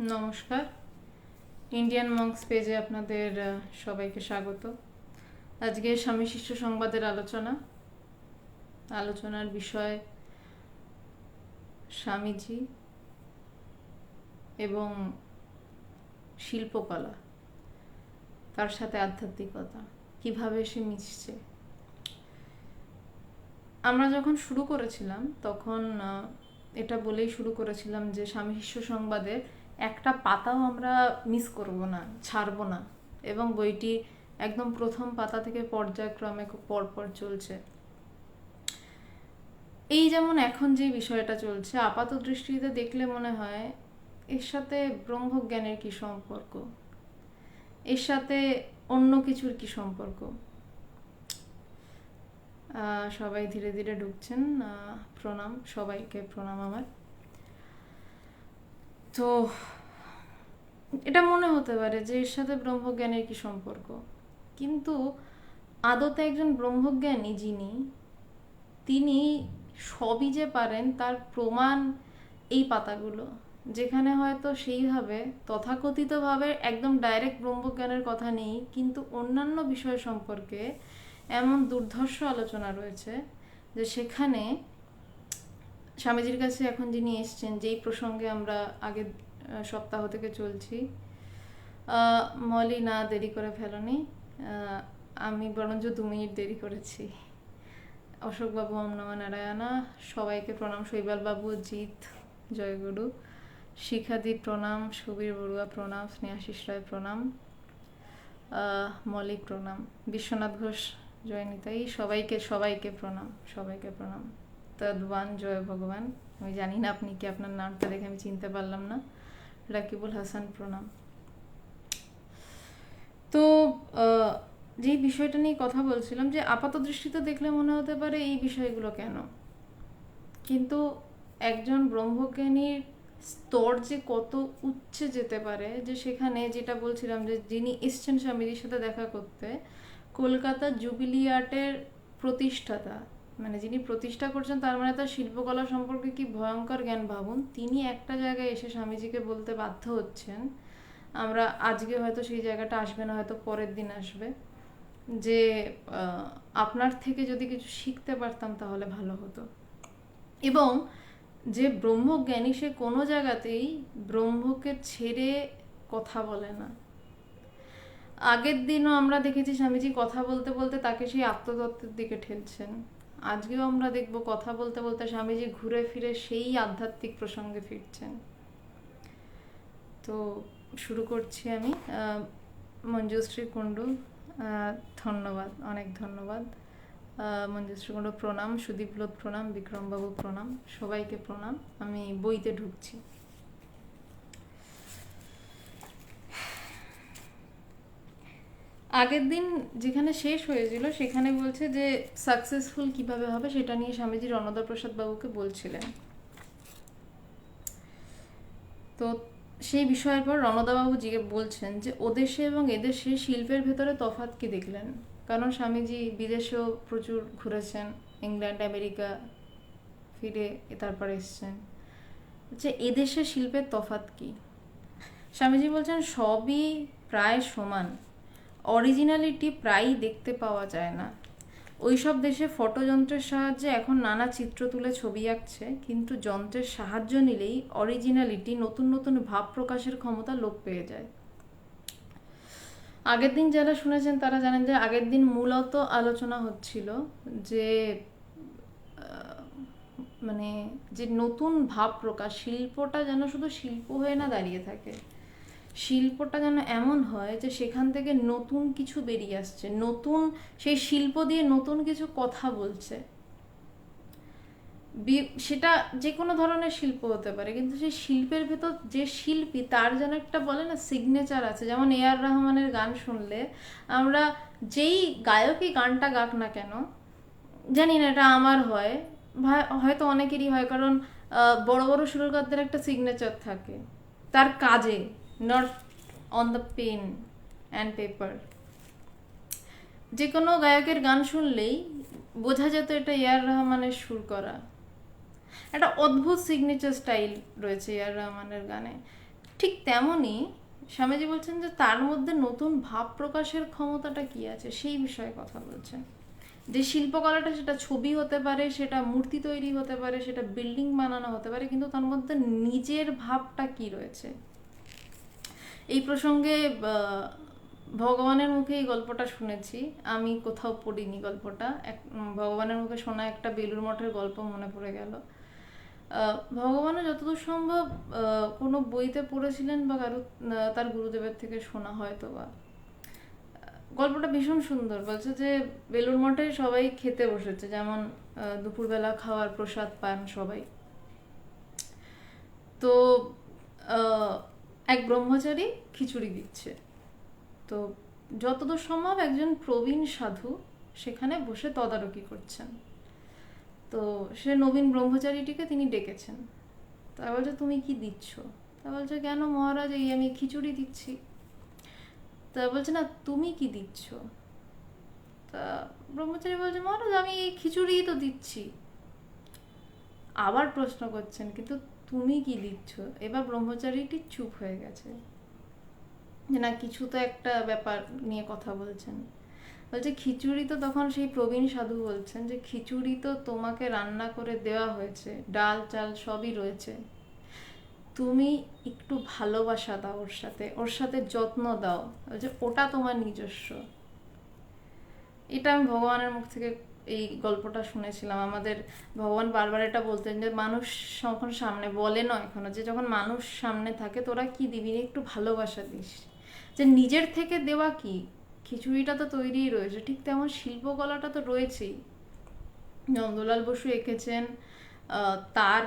নমস্কার, ইন্ডিয়ান মঙ্কস পেজে আপনাদের সবাইকে স্বাগত। আজকে স্বামী শিষ্য সংবাদের আলোচনার বিষয় স্বামীজি এবং শিল্পকলা, তার সাথে আধ্যাত্মিকতা কিভাবে সে মিশছে। আমরা যখন শুরু করেছিলাম তখন এটা বলেই শুরু করেছিলাম যে স্বামী শিষ্য সংবাদের একটা পাতাও আমরা মিস করব না, ছাড়ব না, এবং বইটি একদম প্রথম পাতা থেকে পর্যায়ক্রমে পরপর চলছে। এই যেমন এখন যে বিষয়টা চলছে, আপাত দৃষ্টিতে দেখলে মনে হয় এর সাথে ব্রহ্মজ্ঞানের কি সম্পর্ক, এর সাথে অন্য কিছুর কি সম্পর্ক। সবাই ধীরে ধীরে ঢুকছেন, প্রণাম সবাইকে, প্রণাম আমার। তো এটা মনে হতে পারে যে এর সাথে ব্রহ্মজ্ঞানের কি সম্পর্ক, কিন্তু আদতে একজন ব্রহ্মজ্ঞানী তিনি সবই যে পারেন তার প্রমাণ এই পাতাগুলো, যেখানে হয়তো সেইভাবে তথাকথিতভাবে একদম ডাইরেক্ট ব্রহ্মজ্ঞানের কথা নেই, কিন্তু অন্যান্য বিষয় সম্পর্কে এমন দুর্ধর্ষ আলোচনা রয়েছে যে সেখানে স্বামীজির কাছে এখন যিনি এসছেন, যেই প্রসঙ্গে আমরা আগের সপ্তাহ থেকে চলছি, মলি না দেরি করে ফেলনি, আমি বরঞ্চ 2 মিনিট দেরি করেছি। অশোকবাবু, ওম নমঃ নারায়ণা, সবাইকে প্রণাম। শৈবালবাবু, জিৎ, জয়গুরু, শিখাদি প্রণাম, সুবীর বড়ুয়া প্রণাম, স্নেহাশিস রায় প্রণাম, মলিক প্রণাম, বিশ্বনাথ ঘোষ, জয় নিতাই, সবাইকে প্রণাম, সবাইকে প্রণাম। তদ্বান জয় ভগবান। আমি জানি না আপনি কি, আপনার নামটা দেখে আমি চিনতে পারলাম না। রাকিবুল হাসান প্রণাম। তো যে বিষয়টা নিয়ে কথা বলছিলাম, যে আপাত দৃষ্টিতে দেখলে মনে হতে পারে এই বিষয়গুলো কেন, কিন্তু একজন ব্রহ্মজ্ঞানীর স্তর যে কত উচ্চে যেতে পারে, যে সেখানে যেটা বলছিলাম যে যিনি এসছেন স্বামীজির সাথে দেখা করতে, কলকাতা জুবিলি আর্টের প্রতিষ্ঠাতা, মানে যিনি প্রতিষ্ঠা করছেন, তার মানে তার শিল্পকলা সম্পর্কে কি ভয়ঙ্কর জ্ঞান ভাবুন। তিনি একটা জায়গায় এসে স্বামীজিকে বলতে বাধ্য হচ্ছেন, আমরা আজকে হয়তো সেই জায়গাটা আসবে না, হয়তো পরের দিন আসবে, যে আপনার থেকে যদি কিছু শিখতে পারতাম তাহলে ভালো হতো। এবং যে ব্রহ্মজ্ঞানী, সে কোনো জায়গাতেই ব্রহ্মকে ছেড়ে কথা বলে না। আগের দিনও আমরা দেখেছি স্বামীজি কথা বলতে বলতে তাকে সেই আত্মতত্ত্বের দিকে ঠেলছেন। আজকেও আমরা দেখব কথা বলতে বলতে স্বামীজি ঘুরে ফিরে সেই আধ্যাত্মিক প্রসঙ্গে ফিরছেন। তো শুরু করছি আমি। মঞ্জুশ্রী কুণ্ডু, ধন্যবাদ, অনেক ধন্যবাদ। মঞ্জুশ্রী কুণ্ডু প্রণাম, সুদীপ লোধ প্রণাম, বিক্রমবাবু প্রণাম, সবাইকে প্রণাম। আমি বইতে ঢুকছি। আগের দিন যেখানে শেষ হয়েছিল সেখানে বলছে যে সাকসেসফুল কিভাবে হবে সেটা নিয়ে স্বামীজি রণদা প্রসাদ বাবুকে বলছিলেন। তো সেই বিষয়ের পর রণদাবাবু বলছেন যে ওদেশে এবং এদেশে শিল্পের ভেতরে তফাৎ কি দেখলেন, কারণ স্বামীজি বিদেশেও প্রচুর ঘুরেছেন, ইংল্যান্ড, আমেরিকা, ফিরে তারপরে এসছেন, যে এদেশে শিল্পের তফাৎ কি। স্বামীজি বলছেন সবই প্রায় সমান, অরিজিনালিটি প্রায়ই দেখতে পাওয়া যায় না। ওইসব দেশে ফটোযন্ত্রের সাহায্যে এখন নানা চিত্র তুলে ছবি আঁকছে, কিন্তু যন্ত্রের সাহায্য নিলেই অরিজিনালিটি, নতুন নতুন ভাব প্রকাশের ক্ষমতা লোপ পেয়ে যায়। আগের দিন যারা শুনেছেন তারা জানেন যে আগের দিন মূলত আলোচনা হচ্ছিল যে মানে যে নতুন ভাব প্রকাশ, শিল্পটা যেন শুধু শিল্প হয়ে না দাঁড়িয়ে থাকে, শিল্পটা যেন এমন হয় যে সেখান থেকে নতুন কিছু বেরিয়ে আসছে, নতুন সেই শিল্প দিয়ে নতুন কিছু কথা বলছে। সেটা যে কোনো ধরনের শিল্প হতে পারে, কিন্তু সেই শিল্পের ভেতর যে শিল্পী, তার যেন একটা বলে না সিগনেচার আছে। যেমন এআর রহমানের গান শুনলে আমরা, যেই গায়কই গানটা গাক না কেন, জানি না এটা আমার হয়, হয়তো অনেকেরই হয়, কারণ বড় বড় সুরকারদের একটা সিগনেচার থাকে তার কাজে, not on the pen and paper. যে কোনো গায়কের গান শুনলেই বোঝা যেত এটা এআর রহমানের সুর করা। একটা অদ্ভুত সিগনেচার স্টাইল রয়েছে এআর রহমানের গানে। ঠিক তেমনই স্বামীজি বলছেন যে তার মধ্যে নতুন ভাব প্রকাশের ক্ষমতাটা কি আছে সেই বিষয়ে কথা বলছেন। যে শিল্পকলাটা সেটা ছবি হতে পারে, সেটা মূর্তি তৈরি হতে পারে, সেটা বিল্ডিং বানানো হতে পারে, কিন্তু তার মধ্যে নিজের ভাবটা কি রয়েছে। এই প্রসঙ্গে ভগবানের মুখে এই গল্পটা শুনেছি, আমি কোথাও পড়িনি গল্পটা, ভগবানের মুখে শোনা একটা বেলুড় মঠের গল্প মনে পড়ে গেল। ভগবানও যতদূর সম্ভব কোনো বইতে পড়েছিলেন বা কারো তার গুরুদেবের থেকে শোনা হয়তো বা। গল্পটা ভীষণ সুন্দর। বলছে যে বেলুড় মঠে সবাই খেতে বসেছে, যেমন দুপুরবেলা খাওয়ার প্রসাদ পান সবাই। তো এক ব্রহ্মচারী খিচুড়ি দিচ্ছে। তো যতদূর সম্ভব একজন প্রবীণ সাধু সেখানে বসে তদারকি করছেন। তো সে নবীন ব্রহ্মচারীটিকে তিনি ডেকেছেন। তা বলছে তুমি কি দিচ্ছ? তা বলছে কেন মহারাজ, এই আমি খিচুড়ি দিচ্ছি। তা বলছে না তুমি কি দিচ্ছ? তা ব্রহ্মচারী বলছে মহারাজ আমি এই খিচুড়ি তো দিচ্ছি। আবার প্রশ্ন করছেন কিন্তু তুমি কি দিচ্ছ? এবার ব্রহ্মচারীটি চুপ হয়ে গেছে, যে না কিছু তো একটা ব্যাপার নিয়ে কথা বলছেন। বলছে খিচুড়ি তো, তখন সেই প্রবীণ সাধু বলছেন যে খিচুড়ি তো তোমাকে রান্না করে দেওয়া হয়েছে, ডাল চাল সবই রয়েছে, তুমি একটু ভালোবাসা দাও ওর সাথে যত্ন দাও, বলছে ওটা তোমার নিজস্ব। এটা আমি ভগবানের মুখ থেকে এই গল্পটা শুনেছিলাম। আমাদের ভগবান বারবার এটা বলতেন যে মানুষ যখন সামনে বলে নয় এখনো, যে যখন মানুষ সামনে থাকে তোরা কি দিবি, একটু ভালোবাসা দিস, যে নিজের থেকে দেওয়া কি, খিচুড়িটা তো তৈরিই রয়েছে। ঠিক তেমন শিল্পকলাটা তো রয়েছেই। নন্দলাল বসু এঁকেছেন, তার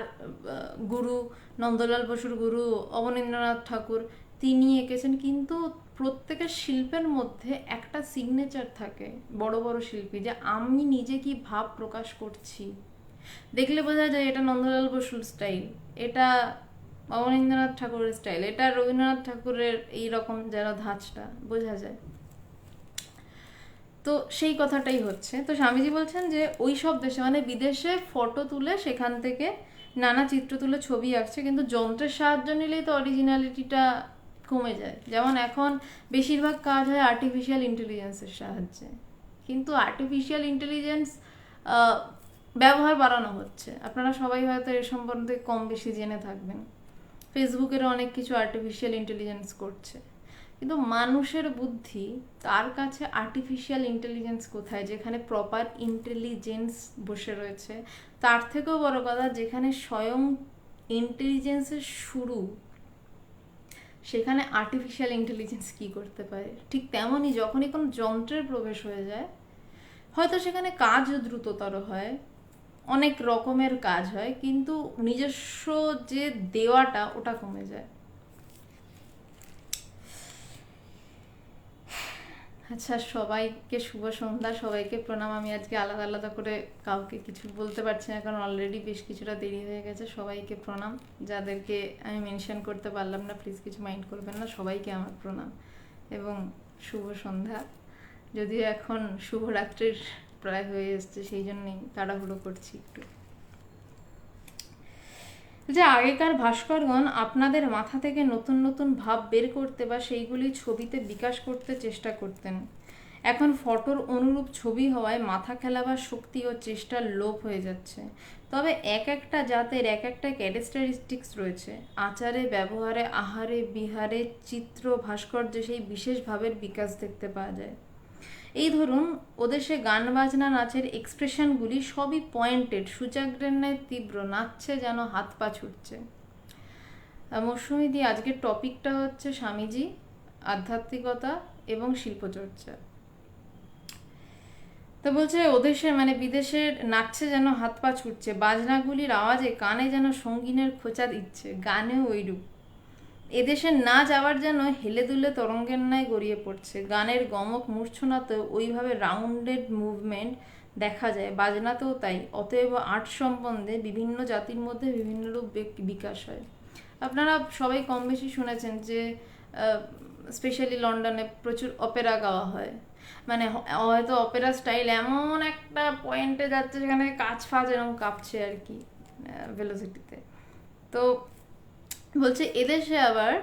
গুরু নন্দলাল বসুর গুরু অবনীন্দ্রনাথ ঠাকুর তিনি এঁকেছেন, কিন্তু প্রত্যেকের শিল্পের মধ্যে একটা সিগনেচার থাকে বড় বড় শিল্পী, যে আমি নিজে কি ভাব প্রকাশ করছি। দেখলে বোঝা যায় এটা নন্দলাল বসুর স্টাইল, এটা অবনীন্দ্রনাথ ঠাকুরের স্টাইল, এটা রবীন্দ্রনাথ ঠাকুরের এইরকম যেন ধাঁচটা বোঝা যায়। তো সেই কথাটাই হচ্ছে। তো স্বামীজি বলছেন যে ওই সব দেশে মানে বিদেশে ফটো তুলে সেখান থেকে নানা চিত্র তুলে ছবি আঁকছে, কিন্তু যন্ত্রের সাহায্য নিলেই তো অরিজিনালিটিটা কমে যায়। যেমন এখন বেশিরভাগ কাজ হয় আর্টিফিশিয়াল ইন্টেলিজেন্সের সাহায্যে, কিন্তু আর্টিফিশিয়াল ইন্টেলিজেন্স ব্যবহার বাড়ানো হচ্ছে। আপনারা সবাই হয়তো এর সম্বন্ধে কম বেশি জেনে থাকবেন। ফেসবুকের অনেক কিছু আর্টিফিশিয়াল ইন্টেলিজেন্স করছে, কিন্তু মানুষের বুদ্ধি, তার কাছে আর্টিফিশিয়াল ইন্টেলিজেন্স কোথায়, যেখানে প্রপার ইন্টেলিজেন্স বসে রয়েছে। তার থেকেও বড় কথা, যেখানে স্বয়ং ইন্টেলিজেন্সের শুরু, সেখানে আর্টিফিশিয়াল ইন্টেলিজেন্স কি করতে পারে। ঠিক তেমনই যখনই কোনো যন্ত্রের প্রবেশ হয়ে যায়, হয়তো সেখানে কাজ দ্রুততর হয়, অনেক রকমের কাজ হয়, কিন্তু নিজস্ব যে দেওয়াটা ওটা কমে যায়। আচ্ছা, সবাইকে শুভ সন্ধ্যা, সবাইকে প্রণাম। আমি আজকে আলাদা আলাদা করে কাউকে কিছু বলতে পারছি না, কারণ অলরেডি বেশ কিছুটা দেরি হয়ে গেছে। সবাইকে প্রণাম, যাদেরকে আমি মেনশন করতে পারলাম না প্লিজ কিছু মাইন্ড করবেন না। সবাইকে আমার প্রণাম এবং শুভ সন্ধ্যা। যদিও এখন শুভরাত্রির প্রায় হয়ে এসছে, সেই জন্যই তাড়াহুড়ো করছি একটু। যে আগেকার ভাস্করগণ আপনাদের মাথা থেকে নতুন নতুন ভাব বের করতে বা সেইগুলি ছবিতে বিকাশ করতে চেষ্টা করতেন। এখন ফটোর অনুরূপ ছবি হওয়ায় মাথা খেলাবার শক্তি ও চেষ্টার লোপ হয়ে যাচ্ছে। তবে এক একটা জাতের এক একটা ক্যারেক্টারিস্টিক্স রয়েছে, আচারে ব্যবহারে আহারে বিহারে চিত্র ভাস্কর্যে সেই বিশেষ ভাবের বিকাশ দেখতে পাওয়া যায়। এই ধরুন ওদেশে গান বাজনা নাচের এক্সপ্রেশনগুলি সবই পয়েন্টেড, সূচাগ্রের ন্যায় তীব্র, নাচছে যেন হাত পা ছুটছে। মৌসুমী দি, আজকের টপিকটা হচ্ছে স্বামীজি, আধ্যাত্মিকতা এবং শিল্পচর্চা। তো বলছে ওদেশে মানে বিদেশের নাচছে যেন হাত পা ছুটছে, বাজনাগুলির আওয়াজে কানে যেন সঙ্গীনের খোঁচা দিচ্ছে, গানেও ওইরূপ। এদেশের নাচ আবার যেন হেলে দুলে তরঙ্গের ন্যায় গড়িয়ে পড়ছে, গানের গমক মূর্ছনাতেও ওইভাবে রাউন্ডেড মুভমেন্ট দেখা যায়, বাজনাতেও তাই। অতএব আর্ট সম্বন্ধে বিভিন্ন জাতির মধ্যে বিভিন্ন রূপ বিকাশ হয়। আপনারা সবাই কম বেশি শুনেছেন যে স্পেশালি লন্ডনে প্রচুর অপেরা গাওয়া হয়, মানে হয়তো অপেরা স্টাইল এমন একটা পয়েন্টে যাচ্ছে যেখানে কাজ ফাজ এরকম কাঁপছে আর কি ভেলোসিটিতে। তো বলছে এদেশে আবার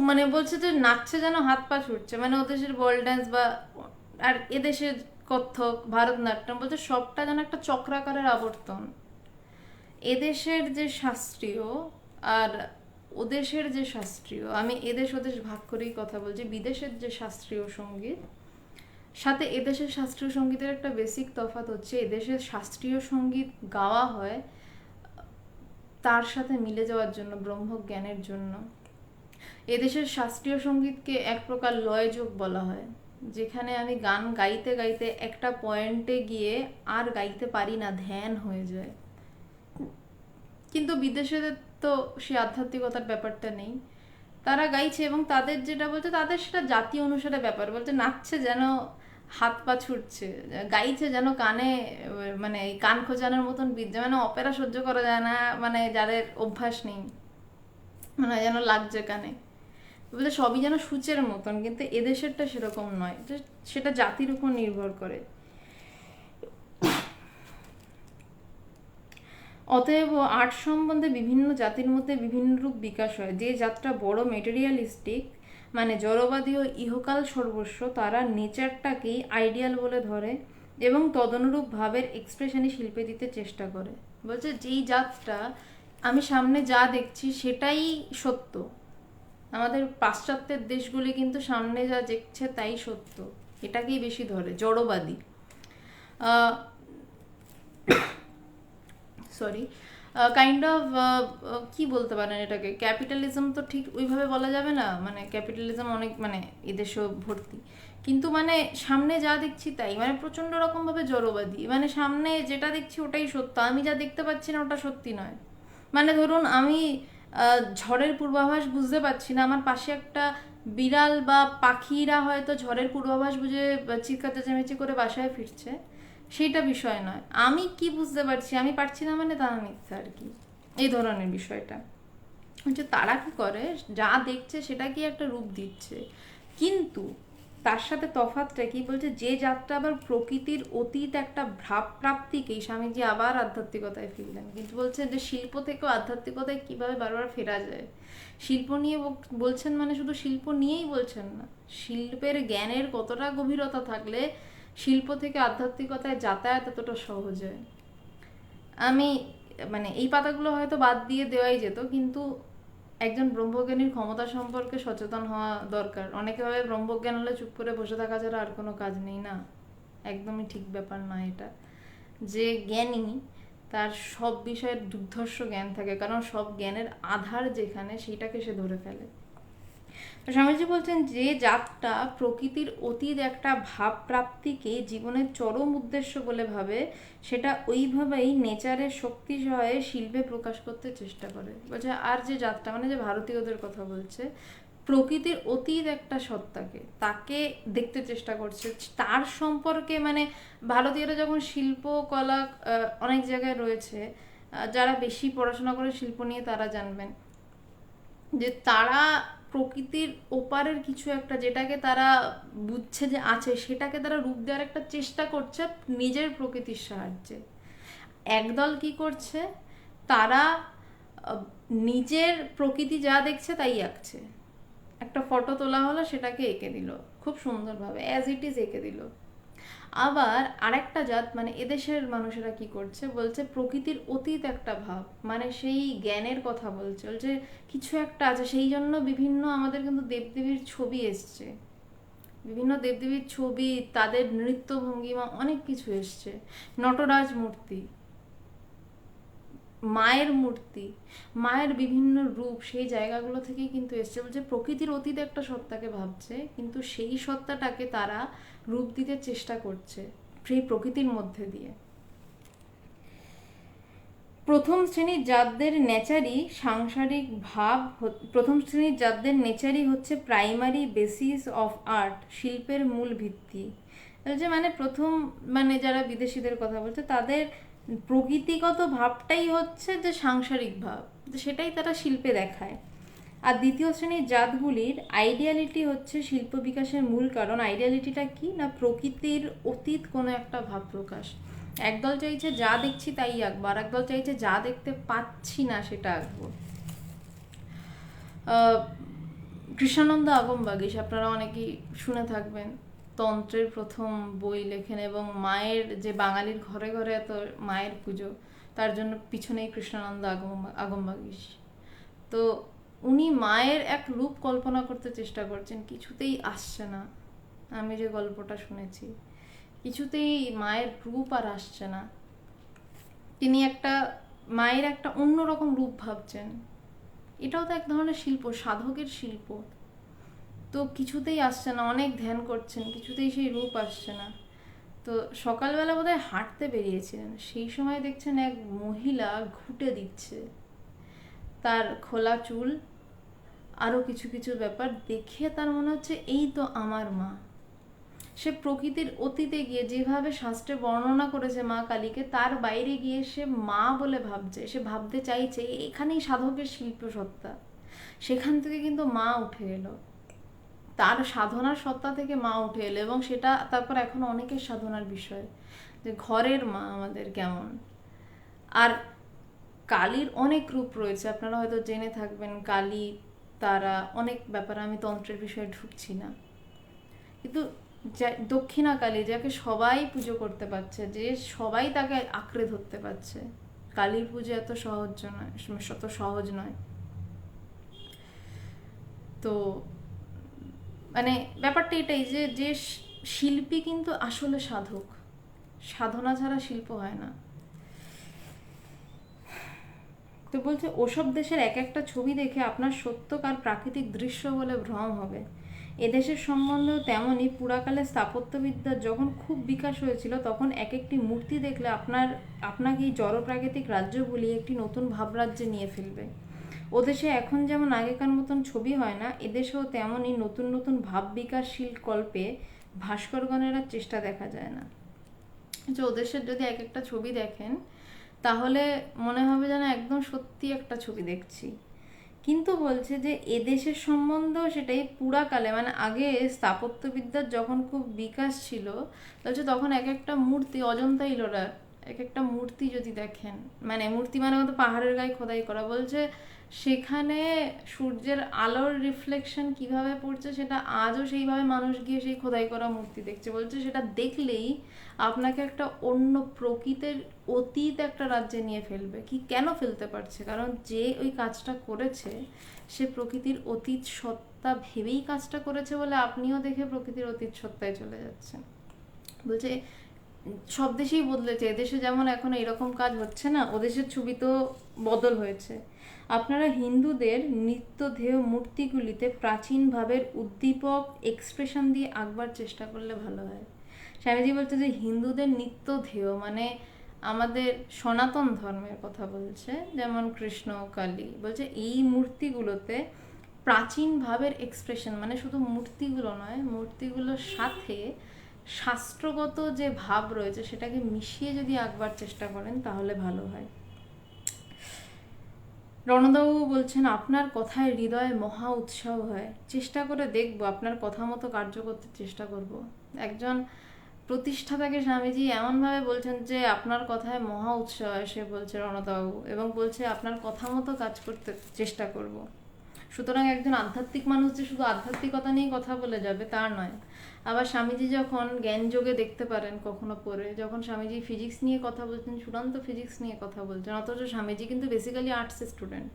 মানে বলছে যে নাচছে যেন হাত পা ছুটছে, মানে ওদেশের বল ড্যান্স বা আর এদেশের কত্থক ভারতনাট্যম বলছে সবটা যেন একটা চক্রাকারের আবর্তন। এদেশের যে শাস্ত্রীয় আর ওদেশের যে শাস্ত্রীয়, আমি এদেশ ওদেশ ভাগ করেই কথা বলছি, বিদেশের যে শাস্ত্রীয় সঙ্গীত সাথে এদেশের শাস্ত্রীয় সঙ্গীতের একটা বেসিক তফাৎ হচ্ছে, এদেশের শাস্ত্রীয় সঙ্গীত গাওয়া হয় তার সাথে মিলে যাওয়ার জন্য, ব্রহ্মজ্ঞানের জন্য। এদেশের শাস্ত্রীয় সঙ্গীতকে এক প্রকার লয়যোগ বলা হয়, যেখানে আমি গান গাইতে গাইতে একটা পয়েন্টে গিয়ে আর গাইতে পারি না, ধ্যান হয়ে যায়। কিন্তু বিদেশে তো সে আধ্যাত্মিকতার ব্যাপারটা নেই, তারা গাইছে এবং তাদের যেটা বলছে তাদের সেটা জাতি অনুসারে ব্যাপার, বলছে নাচছে যেন হাত পা ছুটছে, গাইছে যেন কানে মানে কান খোঁজানোর মতন বিদ্যা, মানে অপেরা সহ্য করা যায় না, মানে যাদের অভ্যাস নেই, মানে যেন লাগছে কানে, বলতে সবই যেন সূচের মতন। কিন্তু এদেশেরটা সেরকম নয়, সেটা জাতির উপর নির্ভর করে। অতএব আর্ট সম্বন্ধে বিভিন্ন জাতির মধ্যে বিভিন্ন রূপ বিকাশ হয়। যে জাতটা বড় মেটেরিয়ালিস্টিক, মানে জড়বাদী ও ইহকাল সর্বস্ব, তারা নেচারটাকেই আইডিয়াল বলে ধরে এবং তদনুরূপ ভাবের এক্সপ্রেশনই শিল্পে দিতে চেষ্টা করে। বলছে যেই জাতটা আমি সামনে যা দেখছি সেটাই সত্য। আমাদের পাশ্চাত্যের দেশগুলি কিন্তু সামনে যা দেখছে তাই সত্য, এটাকেই বেশি ধরে, জড়বাদী। সরি, কাইন্ড অফ কি বলতে পারেন এটাকে, ক্যাপিটালিজম তো ঠিক ওইভাবে বলা যাবে না, মানে ক্যাপিটালিজম অনেক মানে এদেশেও ভর্তি, কিন্তু মানে সামনে যা দেখছি তাই, মানে প্রচণ্ড রকমভাবে জড়বাদী, মানে সামনে যেটা দেখছি ওটাই সত্য, আমি যা দেখতে পাচ্ছি না ওটা সত্যি নয়। মানে ধরুন আমি ঝড়ের পূর্বাভাস বুঝতে পারছি না, আমার পাশে একটা বিড়াল বা পাখিরা হয়তো ঝড়ের পূর্বাভাস বুঝে চিৎকার চেঁচামেচি করে বাসায় ফিরছে, সেইটা বিষয় নয়, আমি কি বুঝতে পারছি আমি পারছি না মানে তা মিথ্যা আর কি, এই ধরনের বিষয়টা হচ্ছে। তারা কি করে, যা দেখছে সেটা কি একটা রূপ দিচ্ছে, কিন্তু তার সাথে তফাৎটা কি বলছে, যে জাতটা আবার প্রকৃতির অতীত একটা ভাবপ্রাপ্তিকেই, স্বামীজি আবার আধ্যাত্মিকতায় ফিরলেন, কিন্তু বলছে যে শিল্প থেকেও আধ্যাত্মিকতায় কিভাবে বারবার ফেরা যায়। শিল্প নিয়ে বলছেন, মানে শুধু শিল্প নিয়েই বলছেন না, শিল্পের জ্ঞানের কতটা গভীরতা থাকলে শিল্প থেকে আধ্যাত্মিকতায় যাতায়াত এতটা সহজ হয়। আমি মানে এই পাতাগুলো হয়তো বাদ দিয়ে দেওয়াই যেত, কিন্তু একজন ব্রহ্মজ্ঞানীর ক্ষমতা সম্পর্কে সচেতন হওয়া দরকার। অনেকে ভাবে ব্রহ্মজ্ঞান হলে চুপ করে বসে থাকা ছাড়া আর কোনো কাজ নেই, না, একদমই ঠিক ব্যাপার নয় এটা। যে জ্ঞানী তার সব বিষয়ের দুর্ধর্ষ জ্ঞান থাকে, কারণ সব জ্ঞানের আধার যেখানে সেইটাকে সে ধরে ফেলে। স্বামীজি বলছেন যে জাতটা প্রকৃতির অতীত একটা ভাব প্রাপ্তিকে জীবনের চরম উদ্দেশ্য বলে ভাবে, সেটা ওইভাবেই নেচারের শক্তি সহায়ে শিল্পে প্রকাশ করতে চেষ্টা করে। বলছে আর যে জাতটা, মানে যে ভারতীয়দের কথা বলছে, প্রকৃতির অতীত একটা সত্তাকে তাকে দেখতে চেষ্টা করছে, তার সম্পর্কে মানে ভারতীয়রা যখন শিল্প কলা অনেক জায়গায় রয়েছে, যারা বেশি পড়াশোনা করে শিল্প নিয়ে তারা জানবেন যে তারা প্রকৃতির ওপারের কিছু একটা, যেটাকে তারা বুঝছে যে আছে, সেটাকে তারা রূপ দেওয়ার একটা চেষ্টা করছে নিজের প্রকৃতির সাহায্যে। একদল কি করছে, তারা নিজের প্রকৃতি যা দেখছে তাই আঁকছে, একটা ফটো তোলা হলো সেটাকে এঁকে দিল খুব সুন্দরভাবে, অ্যাজ ইট ইজ এঁকে দিল। আবার আরেকটা জাত, মানে এদেশের মানুষেরা কি করছে, বলছে প্রকৃতির অতীত একটা ভাব, মানে সেই জ্ঞানের কথা বলছে, বলছে কিছু একটা আছে, সেই জন্য বিভিন্ন আমাদের কিন্তু দেবদেবীর ছবি এসছে, বিভিন্ন দেবদেবীর ছবি, তাদের নৃত্য ভঙ্গিমা অনেক কিছু এসছে, নটরাজ মূর্তি, মায়ের মূর্তি, মায়ের বিভিন্ন রূপ সেই জায়গাগুলো থেকেই কিন্তু এসছে। বলছে প্রকৃতির অতীত একটা সত্তাকে ভাবছে, কিন্তু সেই সত্তাটাকে তারা রূপ দিতে চেষ্টা করছে সেই প্রকৃতির মধ্যে দিয়ে। প্রথম শ্রেণীর জাতদের নেচারই সাংসারিক ভাব, প্রথম শ্রেণীর জাতদের নেচারই হচ্ছে প্রাইমারি বেসিস অফ আর্ট, শিল্পের মূল ভিত্তি। যে মানে প্রথম, মানে যারা বিদেশিদের কথা বলছে তাদের প্রকৃতিগত ভাবটাই হচ্ছে যে সাংসারিক ভাব, সেটাই তারা শিল্পে দেখায়। আর দ্বিতীয় শ্রেণীর জাতগুলির আইডিয়ালিটি হচ্ছে শিল্প বিকাশের মূল কারণ। আইডিয়ালিটিটা কি না, প্রকৃতির অতীত কোনো একটা ভাব প্রকাশ। একদল চাইছে যা দেখছি তাই আঁকবো, আর একদল চাইছে যা দেখতে পাচ্ছি না সেটা আঁকবো। আহ, কৃষ্ণানন্দ আগমবাগীশ আপনারা অনেকেই শুনে থাকবেন, তন্ত্রের প্রথম বই লেখেন এবং মায়ের যে বাঙালির ঘরে ঘরে এত মায়ের পুজো, তার জন্য পিছনেই কৃষ্ণানন্দ আগমবাগীশ। তো উনি মায়ের এক রূপ কল্পনা করতে চেষ্টা করছেন, কিছুতেই আসছে না। আমি যে গল্পটা শুনেছি, কিছুতেই মায়ের রূপ আর আসছে না। তিনি একটা মায়ের একটা অন্যরকম রূপ ভাবছেন। এটাও তো এক ধরনের শিল্প, সাধকের শিল্প। তো কিছুতেই আসছে না, অনেক ধ্যান করছেন, কিছুতেই সেই রূপ আসছে না। তো সকালবেলা বোধহয় হাঁটতে বেরিয়েছিলেন, সেই সময় দেখছেন এক মহিলা ঘুঁটে দিচ্ছে, তার খোলা চুল, আরও কিছু কিছু ব্যাপার দেখে তার মনে হচ্ছে এই তো আমার মা। সে প্রকৃতির অতীতে গিয়ে যেভাবে শাস্ত্রে বর্ণনা করেছে মা কালীকে, তার বাইরে গিয়ে সে মা বলে ভাবছে, সে ভাবতে চাইছে, এখানেই সাধকের শিল্প সত্তা। সেখান থেকে কিন্তু মা উঠে এলো, তার সাধনার সত্তা থেকে মা উঠে এলো, এবং সেটা তারপর এখন অনেকের সাধনার বিষয় যে ঘরের মা আমাদের কেমন। আর কালীর অনেক রূপ রয়েছে, আপনারা হয়তো জেনে থাকবেন, কালী, তারা অনেক ব্যাপারে, আমি তন্ত্রের বিষয়ে ঢুকছি না। কিন্তু দক্ষিণা কালী, যাকে সবাই পুজো করতে পারছে, যে সবাই তাকে আঁকড়ে ধরতে পারছে, কালীর পুজো এত সহজ নয়, এত সহজ নয়। তো মানে ব্যাপারটা এটাই যে যে শিল্পী কিন্তু আসলে সাধক, সাধনা ছাড়া শিল্প হয় না। তো বলছে ওসব দেশের এক একটা ছবি দেখে আপনার সত্যকার প্রাকৃতিক দৃশ্য বলে ভ্রম হবে। এদেশের সম্বন্ধেও তেমনই, পুরাকালে স্থাপত্যবিদ্যার যখন খুব বিকাশ হয়েছিল, তখন এক একটি মূর্তি দেখলে আপনাকে এই জড়প্রাকৃতিক রাজ্য বলিয়ে একটি নতুন ভাবরাজ্যে নিয়ে ফেলবে। ওদেশে এখন যেমন আগেকার মতন ছবি হয় না, এদেশেও তেমনই নতুন নতুন ভাব বিকাশশীল কল্পে ভাস্করগণের আর চেষ্টা দেখা যায় না। যে ওদেশের যদি এক একটা ছবি দেখেন, তাহলে মনে হবে যেন একদম সত্যি একটা ছবি দেখছি। কিন্তু বলছে যে এদেশের সম্বন্ধেও সেটাই, পুরাকালে মানে আগে স্থাপত্যবিদ্যার যখন খুব বিকাশ ছিল, বলছে তখন এক একটা মূর্তি, অজন্তা ইলোরার এক একটা মূর্তি যদি দেখেন, মানে মূর্তি মানে মতো পাহাড়ের গায়ে খোদাই করা, বলছে সেখানে সূর্যের আলোর রিফ্লেকশন কিভাবে পড়ছে সেটা আজও সেইভাবে মানুষ গিয়ে সেই খোদাই করা মূর্তি দেখছে। বলছে সেটা দেখলেই আপনাকে একটা অন্য প্রকৃতির অতীত একটা রাজ্যে নিয়ে ফেলবে। কি কেন ফেলতে পারছে? কারণ যে ওই কাজটা করেছে সে প্রকৃতির অতীত সত্তা ভেবেই কাজটা করেছে বলে আপনিও দেখে প্রকৃতির অতীত সত্তায় চলে যাচ্ছেন। বলছে সব দেশেই বদলেছে, এদেশে যেমন এখন এরকম কাজ হচ্ছে না, ওদেশের ছবি তো বদল হয়েছে। আপনারা হিন্দুদের নিত্যধেয় মূর্তিগুলিতে প্রাচীন ভাবের উদ্দীপক এক্সপ্রেশন দিয়ে আঁকবার চেষ্টা করলে ভালো হয়। স্বামীজি বলছে যে হিন্দুদের নিত্যধেয় মানে আমাদের সনাতন ধর্মের কথা বলছে, যেমন কৃষ্ণ, কালী, বলছে এই মূর্তিগুলোতে প্রাচীন ভাবের এক্সপ্রেশন, মানে শুধু মূর্তিগুলো নয়, মূর্তিগুলোর সাথে শাস্ত্রগত যে ভাব রয়েছে সেটাকে মিশিয়ে যদি আঁকবার চেষ্টা করেন তাহলে ভালো হয়। রণদাবাবু বলছেন আপনার কথায় হৃদয়ে মহা উৎসাহ হয়, চেষ্টা করে দেখব, আপনার কথা মতো কার্য করতে চেষ্টা করব। একজন প্রতিষ্ঠাতাকে স্বামীজি এমনভাবে বলছেন যে আপনার কথায় মহা উৎসাহ হয়, সে বলছে রণদাবাবু, এবং বলছে আপনার কথা মতো কাজ করতে চেষ্টা করব। সুতরাং একজন আধ্যাত্মিক মানুষ যে শুধু আধ্যাত্মিকতা নিয়ে কথা বলে যাবে তা নয়। আবার স্বামীজি যখন জ্ঞান যোগে দেখতে পারেন কখনো পড়ে, যখন স্বামীজি ফিজিক্স নিয়ে কথা বলছেন, চূড়ান্ত ফিজিক্স নিয়ে কথা বলছেন, অথচ স্বামীজি কিন্তু বেসিক্যালি আর্টসের স্টুডেন্ট,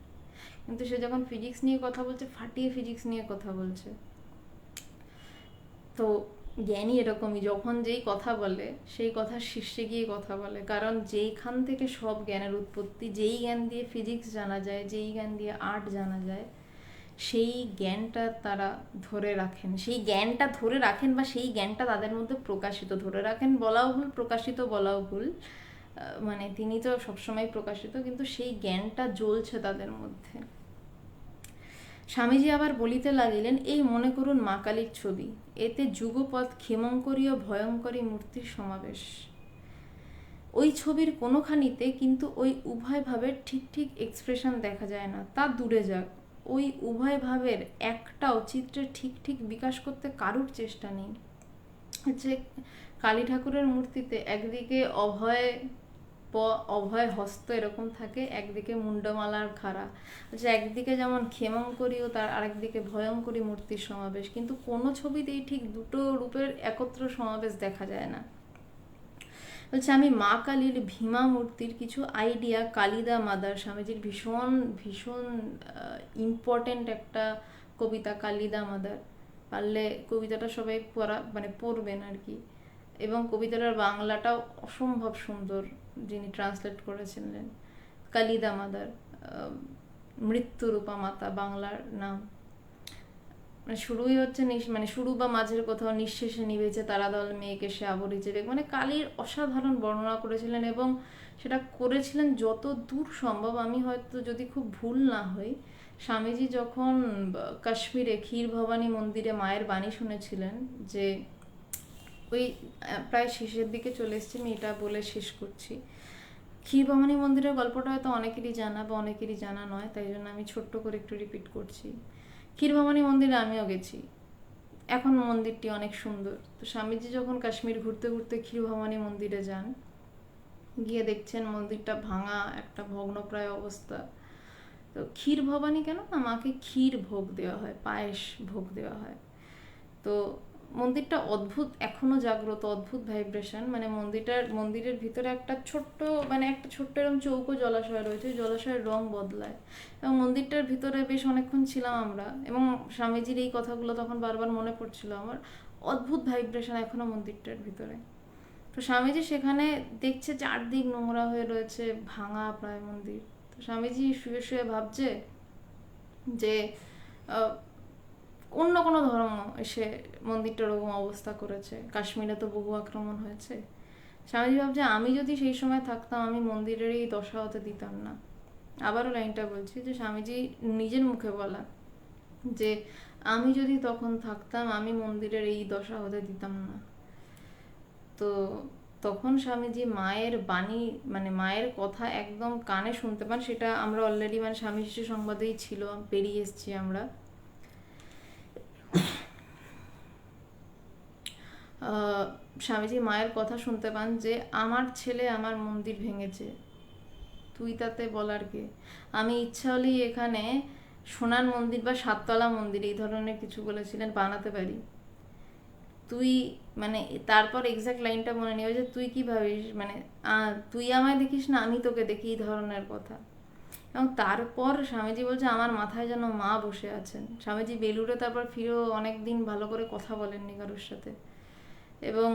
কিন্তু সে যখন ফিজিক্স নিয়ে কথা বলছে, ফাটিয়ে ফিজিক্স নিয়ে কথা বলছে। তো জ্ঞানী এরকমই, যখন যেই কথা বলে সেই কথার শীর্ষে গিয়ে কথা বলে, কারণ যেইখান থেকে সব জ্ঞানের উৎপত্তি, যেই জ্ঞান দিয়ে ফিজিক্স জানা যায়, যেই জ্ঞান দিয়ে আর্ট জানা যায়, সেই জ্ঞানটা তারা ধরে রাখেন, সেই জ্ঞানটা ধরে রাখেন, বা সেই জ্ঞানটা তাদের মধ্যে প্রকাশিত, ধরে রাখেন বলাও ভুল, প্রকাশিত বলাও ভুল, মানে তিনি তো সবসময় প্রকাশিত, কিন্তু সেই জ্ঞানটা জ্বলছে তাদের মধ্যে। স্বামীজি আবার বলিতে লাগিলেন, এই মনে করুন মা কালীর ছবি, এতে যুগপৎ ক্ষেমঙ্করী ও ভয়ঙ্করী মূর্তির সমাবেশ। ওই ছবির কোনোখানিতে কিন্তু ওই উভয় ভাবের ঠিক ঠিক এক্সপ্রেশন দেখা যায় না, তা দূরে যাক, ওই উভয় ভাবের একটাও চিত্রে ঠিক ঠিক বিকাশ করতে কারুর চেষ্টা নেই। হচ্ছে কালী ঠাকুরের মূর্তিতে একদিকে অভয় অভয় হস্ত এরকম থাকে, একদিকে মুন্ডমালার খাড়া, যে একদিকে যেমন ক্ষেমঙ্করী ও তার আরেকদিকে ভয়ঙ্করী মূর্তির সমাবেশ, কিন্তু কোনো ছবিতেই ঠিক দুটো রূপের একত্র সমাবেশ দেখা যায় না। বলছে আমি মা কালীর ভীমা মূর্তির কিছু আইডিয়া কালিদা মাদার, স্বামীজির ভীষণ ভীষণ ইম্পর্টেন্ট একটা কবিতা কালিদা মাদার, পারলে কবিতাটা সবাই পড়বেন আর কি। এবং কবিতাটার বাংলাটাও অসম্ভব সুন্দর, যিনি ট্রান্সলেট করেছিলেন, কালিদা মাদার, মৃত্যুরূপা মাতা বাংলার নাম। শুরুই হচ্ছে শুরু বা মাঝের কোথাও নিঃশেষে নিভেছে তারাদল মেঘ এসে আবরিছে বেগ, কালীর অসাধারণ বর্ণনা করেছিলেন এবং সেটা করেছিলেন যত দূর সম্ভব। আমি হয়তো যদি খুব ভুল না হই, স্বামীজি যখন কাশ্মীরে ক্ষীর ভবানী মন্দিরে মায়ের বাণী শুনেছিলেন, যে ওই প্রায় শেষের দিকে চলে এসেছি, আমি এটা বলে শেষ করছি। ক্ষীর ভবানী মন্দিরের গল্পটা হয়তো অনেকেরই জানা বা অনেকেরই জানা নয়, তাই জন্য আমি ছোট্ট করে একটু রিপিট করছি। ক্ষীর ভবানী মন্দিরে আমিও গেছি, এখন মন্দিরটি অনেক সুন্দর। তো স্বামীজি যখন কাশ্মীর ঘুরতে ঘুরতে ক্ষীর ভবানী মন্দিরে যান, গিয়ে দেখছেন মন্দিরটা ভাঙা, একটা ভগ্নপ্রায় অবস্থা। তো ক্ষীর ভবানী কেন না, মাকে ক্ষীর ভোগ দেওয়া হয়, পায়েস ভোগ দেওয়া হয়। তো মন্দিরটা অদ্ভুত, এখনো জাগ্রত, অদ্ভুত ভাইব্রেশন। মন্দিরের ভিতরে একটা ছোট্ট এরকম চৌকো জলাশয় রয়েছে, জলাশয়ের রং বদলায়, এবং মন্দিরটার ভিতরে বেশ অনেকক্ষণ ছিলাম আমরা, এবং স্বামীজির এই কথাগুলো তখন বারবার মনে পড়ছিল আমার। অদ্ভুত ভাইব্রেশন এখনো মন্দিরটার ভিতরে। তো স্বামীজি সেখানে দেখছে চারদিক নোংরা হয়ে রয়েছে, ভাঙা প্রায় মন্দির। তো স্বামীজি শুয়ে শুয়ে ভাবছে যে অন্য কোনো ধর্ম এসে মন্দিরটা ওরকম অবস্থা করেছে, কাশ্মীরে তো বহু আক্রমণ হয়েছে। স্বামীজি ভাবছে আমি যদি সেই সময় থাকতাম, আমি মন্দিরের এই দশা হতে দিতাম না। আবারও লাইনটা বলছি, যে স্বামীজি নিজের মুখে বলা, যে আমি যদি তখন থাকতাম, আমি মন্দিরের এই দশা হতে দিতাম না। তো তখন স্বামীজি মায়ের বাণী, মায়ের কথা একদম কানে শুনতে পান। সেটা আমরা অলরেডি স্বামী শিশু সংবাদেই ছিল, পেরিয়ে এসেছি আমরা। স্বামীজি মায়ের কথা শুনতে পান, যে আমার ছেলে আমার মন্দির ভেঙেছে, তুই তাতে বলার কে? আমি ইচ্ছা হলেই এখানে সোনার মন্দির বা সাততলা মন্দির এই ধরনের কিছু বলেছিলেন বানাতে পারি। তুই তারপর এক্সাক্ট লাইনটা মনে নেই, যে তুই কি ভাবিস, তুই আমায় দেখিস না, আমি তোকে দেখি, এই ধরনের কথা। এবং তারপর স্বামীজি বলছে আমার মাথায় যেন মা বসে আছেন। স্বামীজি বেলুড়ে তারপর ফিরেও অনেকদিন ভালো করে কথা বলেননি কারোর সাথে, এবং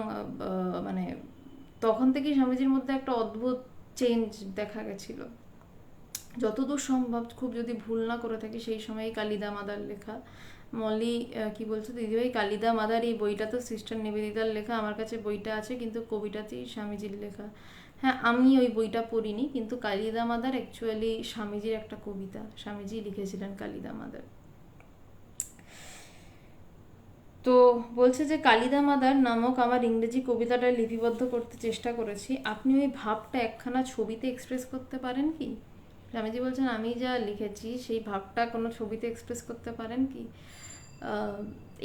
তখন থেকেই স্বামীজির মধ্যে একটা অদ্ভুত চেঞ্জ দেখা গেছিল। যতদূর সম্ভব, খুব যদি ভুল না করে থাকি, সেই সময় কালিদা মাদার লেখা, মলি কি বলছো দিদিভাই, কালিদা মাদার এই বইটা তো সিস্টার নিবেদিতার লেখা, আমার কাছে বইটা আছে, কিন্তু কবিতাতেই স্বামীজির লেখা। হ্যাঁ, আমি ওই বইটা পড়িনি, কিন্তু কালিদা মাদার অ্যাকচুয়ালি স্বামীজির একটা কবিতা, স্বামীজি লিখেছিলেন কালিদা মাদার। তো বলছে যে কালিদা মাদার নামক আমার ইংরেজি কবিতাটা লিপিবদ্ধ করতে চেষ্টা করেছি, আপনি ওই ভাবটা একখানা ছবিতে এক্সপ্রেস করতে পারেন কি? স্বামীজি বলছেন আমি যা লিখেছি সেই ভাবটা কোনো ছবিতে এক্সপ্রেস করতে পারেন কি?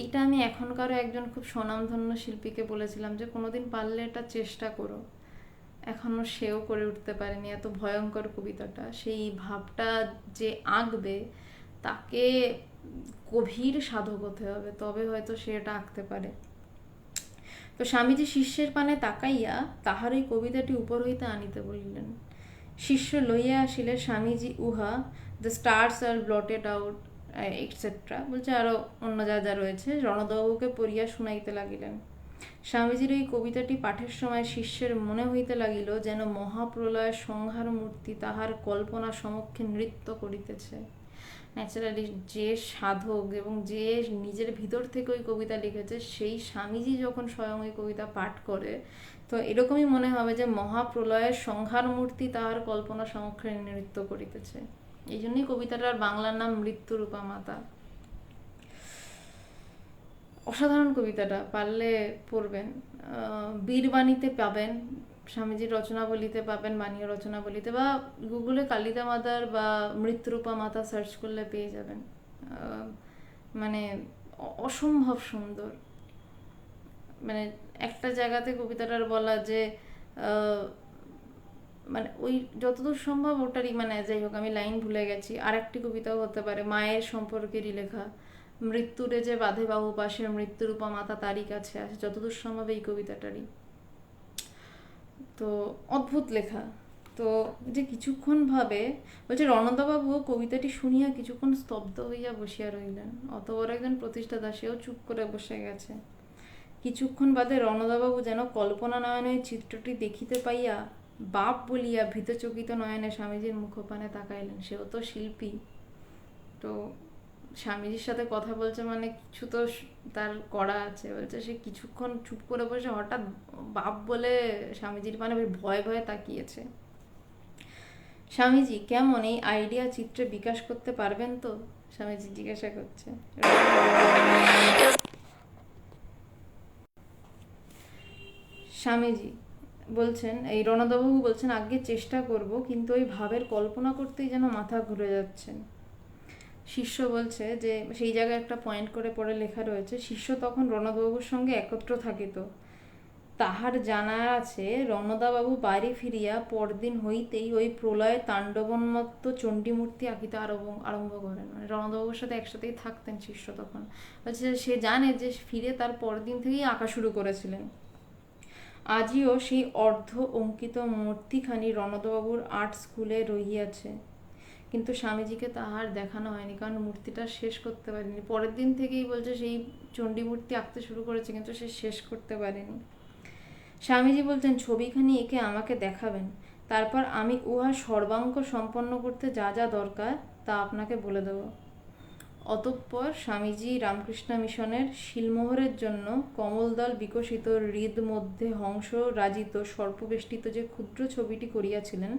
এইটা আমি এখনকারও একজন খুব স্বনামধন্য শিল্পীকে বলেছিলাম, যে কোনোদিন পারলে এটা চেষ্টা করো। এখনো সেও করে উঠতে পারেনি, এত ভয়ঙ্কর কবিতাটা। সেই ভাবটা যে আঁকবে, তাকে গভীর সাধক হতে হবে, তবে হয়তো সে এটা আঁকতে পারে। তো স্বামীজি শিষ্যের পানে তাকাইয়া তাহার এই কবিতাটি উপর হইতে আনিতে বলিলেন। শিষ্য লইয়া আসিলে স্বামীজি উহা the stars are blotted out etcetera বলছে, আরো অন্য যা যা রয়েছে, রণদবাবুকে পড়িয়া শুনাইতে লাগিলেন। স্বামীজির এই কবিতাটি পাঠের সময় শিষ্যের মনে হইতে লাগিল যেন মহাপ্রলয় সংহার মূর্তি তাহার কল্পনা সমক্ষে নৃত্য করিতেছে। ন্যাচারালি যে সাধক এবং যে নিজের ভিতর থেকে ওই কবিতা লিখেছে, সেই স্বামীজি যখন স্বয়ং ওই কবিতা পাঠ করে, তো এরকমই মনে হবে যে মহাপ্রলয়ের সংহার মূর্তি তাহার কল্পনা সমক্ষে নৃত্য করিতেছে। এই জন্যই কবিতাটার বাংলার নাম মৃত্যুরূপা মাতা। অসাধারণ কবিতাটা, পারলে পড়বেন। বীরবাণীতে পাবেন, স্বামীজির রচনাবলিতে পাবেন, বাণীয় রচনাবলিতে, বা গুগলে কালিদা মাদার বা মৃত্যুরূপা মাতা সার্চ করলে পেয়ে যাবেন। অসম্ভব সুন্দর। একটা জায়গাতে কবিতাটার বলা যে মানে ওই যতদূর সম্ভব ওটারই, মানে যাই হোক আমি লাইন ভুলে গেছি। আর একটি কবিতাও হতে পারে মায়ের সম্পর্কেরই লেখা, মৃত্যুরে যে বাঁধে বাহু পাশে মৃত্যুরূপা মাতা তারই কাছে আসে, যতদূর সম্ভব এই কবিতাটারই। তো অদ্ভুত লেখা। তো যে কিছুক্ষণ ভাবে, বলছে রণদাবাবু কবিতাটি শুনিয়া কিছুক্ষণ স্তব্ধ হইয়া বসিয়া রহিলেন। অত বড় একজন প্রতিষ্ঠাতা, সেও চুপ করে বসে গেছে। কিছুক্ষণ বাদে রণদাবাবু যেন কল্পনা নয়নে ওই চিত্রটি দেখিতে পাইয়া বাপ বলিয়া ভীতচকিত নয়নে স্বামীজির মুখপানে তাকাইলেন। সেও তো শিল্পী, তো স্বামীজির সাথে কথা বলছে মানে কিছু তো তার করা আছে। বলছে সে কিছুক্ষণ চুপ করে বসে হঠাৎ বাপ বলে স্বামীজির পানে ভয়ে ভয়ে তাকিয়েছে। স্বামীজি কেমন, এই আইডিয়া চিত্রে বিকাশ করতে পারবেন তো? স্বামীজি জিজ্ঞাসা করছে। স্বামীজি বলছেন, এই রণদাবাবু বলছেন, আগে চেষ্টা করব, কিন্তু ওই ভাবের কল্পনা করতেই যেন মাথা ঘুরে যাচ্ছেন। শিষ্য বলছে যে সেই জায়গায় একটা পয়েন্ট করে পড়ে লেখা রয়েছে, শিষ্য তখন রণদাবাবুর সঙ্গে একত্র থাকিত। তাহার জানা আছে রণদাবাবু বাড়ি ফিরিয়া পরদিন হইতেই ওই প্রলয় তাণ্ডবন্মত্ত চণ্ডীমূর্তি আঁকিতে আরম্ভ করেন। মানে রণদাবাবুর সাথে একসাথেই থাকতেন শিষ্য তখন। বলছে সে জানে যে ফিরে তার পরদিন থেকেই আঁকা শুরু করেছিলেন। আজিও সেই অর্ধ অঙ্কিত মূর্তিখানি রণদাবাবুর আর্ট স্কুলে রহিয়াছে, কিন্তু স্বামীজিকে তাহার দেখানো হয়নি, কারণ মূর্তিটা শেষ করতে পারেনি। পরের দিন থেকেই বলছে সেই চণ্ডী মূর্তি আঁকতে শুরু করেছে, কিন্তু সে শেষ করতে পারেনি। স্বামীজি বলছেন, ছবিখানি একে আমাকে দেখাবেন, তারপর আমি উহা সর্বাঙ্গ সম্পন্ন করতে যা যা দরকার তা আপনাকে বলে দেব। অতঃপর স্বামীজি রামকৃষ্ণ মিশনের শিলমোহরের জন্য কমলদল বিকশিত হৃদ মধ্যে হংস রাজিত সর্পবেষ্টিত যে ক্ষুদ্র ছবিটি করিয়াছিলেন,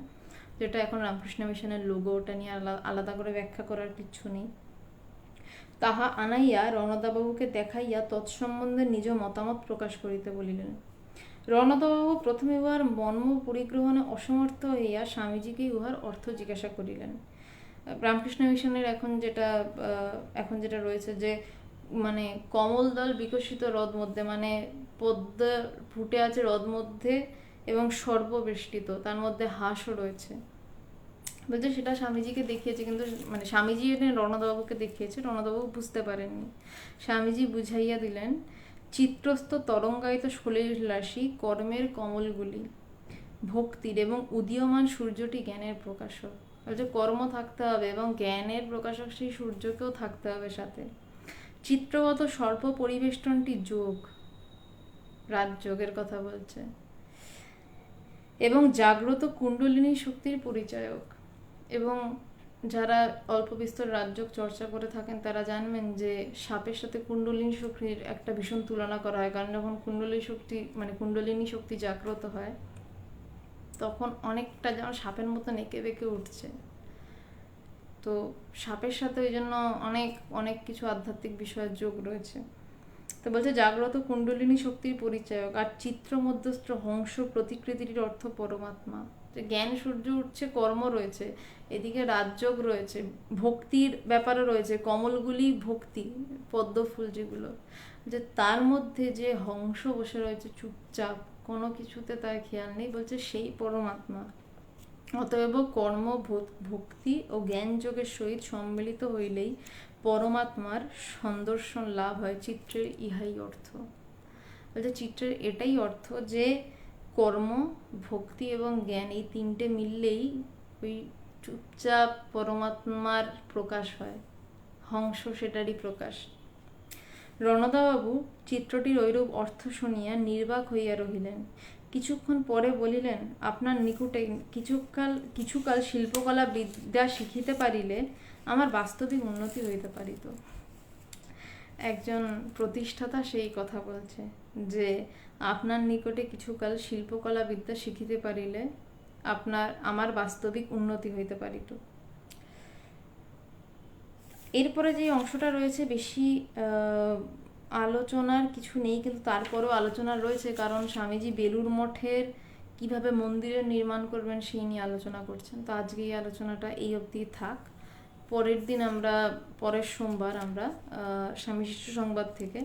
যেটা এখন রামকৃষ্ণ মিশনের লোগো, ওটা নিয়ে আলাদা করে ব্যাখ্যা করার কিছু নেই, তাহা আনাইয়া রণদাবাবুকে দেখাইয়া তৎসম্বন্ধে নিজ মতামত প্রকাশ করিতে বলিলেন। রণদাবাবু প্রথমে উহার মর্ম পরিগ্রহণে অসমর্থ হইয়া স্বামীজিকে উহার অর্থ জিজ্ঞাসা করিলেন। রামকৃষ্ণ মিশনের এখন যেটা রয়েছে যে মানে কমল দল বিকশিত হ্রদ মধ্যে, মানে পদ্ম ফুটে আছে হ্রদ মধ্যে এবং সর্ববেষ্টিত, তার মধ্যে হাঁসও রয়েছে। বলছে সেটা স্বামীজিকে দেখিয়েছে, কিন্তু মানে স্বামীজি রণদাবাবুকে দেখিয়েছে, রণদাবাবু বুঝতে পারেননি। স্বামীজি বুঝাইয়া দিলেন, চিত্রস্থ তরঙ্গায়িত সলিলরাশি কর্মের কমলগুলি ভক্তির, এবং উদীয়মান সূর্যটি জ্ঞানের প্রকাশক। বলছে কর্ম থাকতে হবে এবং জ্ঞানের প্রকাশক সেই সূর্যকেও থাকতে হবে সাথে। চিত্রগত সর্প পরিবেষ্টনটি যোগ, রাজযোগের কথা বলছে, এবং জাগ্রত কুণ্ডলিনী শক্তির পরিচায়ক। এবং যারা অল্প বিস্তর রাজযোগ চর্চা করে থাকেন তারা জানবেন যে সাপের সাথে কুণ্ডলিনী শক্তির একটা ভীষণ তুলনা করা হয়, কারণ যখন কুণ্ডলিনী শক্তি জাগ্রত হয় তখন অনেকটা যেন সাপের মতো নেকে বেঁকে উঠছে। তো সাপের সাথে ওই জন্য অনেক অনেক কিছু আধ্যাত্মিক বিষয়ের যোগ রয়েছে। তো বলছে জাগ্রত কুণ্ডলিনী শক্তির পরিচায়ক, আর চিত্র মধ্যস্থ হংস প্রতিকৃতির অর্থ পরমাত্মা। যে জ্ঞান সূর্য উঠছে, কর্ম রয়েছে, এদিকে রাজযোগ রয়েছে, ভক্তির ব্যাপারে রয়েছে, কমলগুলি ভক্তি, পদ্ম ফুল যেগুলো, যে তার মধ্যে যে হংস বসে রয়েছে চুপচাপ, কোনো কিছুতে তার খেয়াল নেই, বলছে সেই পরমাত্মা। অতএব কর্ম ভক্তি ও জ্ঞান যোগের সহিত সম্মিলিত হইলেই পরমাত্মার সন্দর্শন লাভ হয়। চিত্রের ইহাই অর্থ। বলছে চিত্রের এটাই অর্থ যে কর্ম, ভক্তি এবং জ্ঞান এই তিনটে মিললেই ওই চুপচাপ পরমাত্মার প্রকাশ হয়, হংস সেটারই প্রকাশ। রণদাবাবু চিত্রটির ঐরূপ অর্থ শুনিয়া নির্বাক হইয়া রহিলেন। কিছুক্ষণ পরে বলিলেন, আপনার নিকটে কিছুকাল শিল্পকলা বিদ্যা শিখিতে পারিলে আমার বাস্তবিক উন্নতি হইতে পারিত। একজন প্রতিষ্ঠাতা সেই কথা বলছে যে আপনার নিকটে কিছুকাল শিল্পকলা বিদ্যা শিখিতে পারিলে আমার বাস্তবিক উন্নতি হইতে পারিত। এরপরে যে অংশটা রয়েছে বেশি আলোচনার কিছু নেই, কিন্তু তারপরেও আলোচনা রয়েছে, কারণ স্বামীজি বেলুড় মঠের কিভাবে মন্দিরের নির্মাণ করবেন সেই নিয়ে আলোচনা করছেন। তো আজকে এই আলোচনাটা এই অবধি থাক। পরের সোমবার আমরা স্বামী শিশু সংবাদ থেকে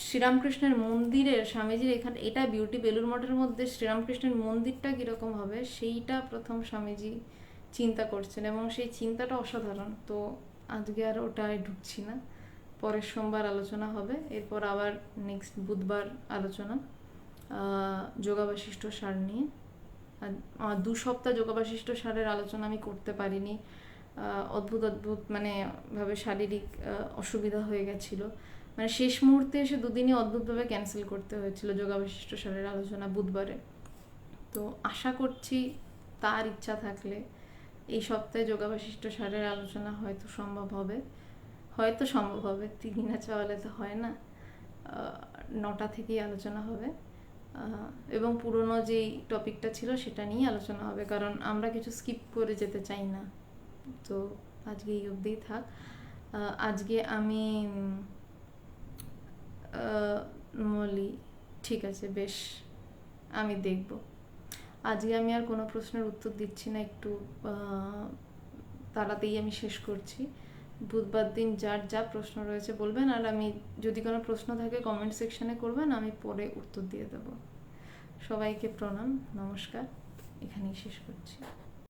শ্রীরামকৃষ্ণের মন্দিরের স্বামীজির এখানে, এটা বিউটি বেলুর মঠের মধ্যে শ্রীরামকৃষ্ণের মন্দিরটা কীরকম হবে সেইটা প্রথম স্বামীজি চিন্তা করছেন, এবং সেই চিন্তাটা অসাধারণ। তো আজকে আর ওটায় ঢুকছি না, পরের সোমবার আলোচনা হবে, এরপর আবার নেক্সট বুধবার আলোচনা যোগাবাশিষ্ঠ সার নিয়ে। আর 2 সপ্তাহ যোগাবাশিষ্ঠ সারের আলোচনা আমি করতে পারিনি, অদ্ভুত অদ্ভুত মানে ভাবে শারীরিক অসুবিধা হয়ে গেছিলো, মানে শেষ মুহূর্তে এসে 2 দিনই অদ্ভুতভাবে ক্যান্সেল করতে হয়েছিল যোগাবাশিষ্ঠ সারের আলোচনা বুধবারে। তো আশা করছি তার ইচ্ছা থাকলে এই সপ্তাহে যোগাবাশিষ্ঠ সারের আলোচনা হয়তো সম্ভব হবে, 3 দিনা চাওয়ালে তো হয় না। 9টা থেকেই আলোচনা হবে, এবং পুরনো যেই টপিকটা ছিল সেটা নিয়ে আলোচনা হবে, কারণ আমরা কিছু স্কিপ করে যেতে চাই না। তো আজকে এই অবধিই থাক। আজকে আমি বলি, ঠিক আছে, বেশ, আমি দেখব। আজকে আমি আর কোনো প্রশ্নের উত্তর দিচ্ছি না, একটু তাড়াতাড়ি আমি শেষ করছি। বুধবার দিন যার যা প্রশ্ন রয়েছে বলবেন, আর আমি যদি কোনো প্রশ্ন থাকে কমেন্ট সেকশনে করবেন, আমি পরে উত্তর দিয়ে দেব। সবাইকে প্রণাম, নমস্কার, এখানেই শেষ করছি।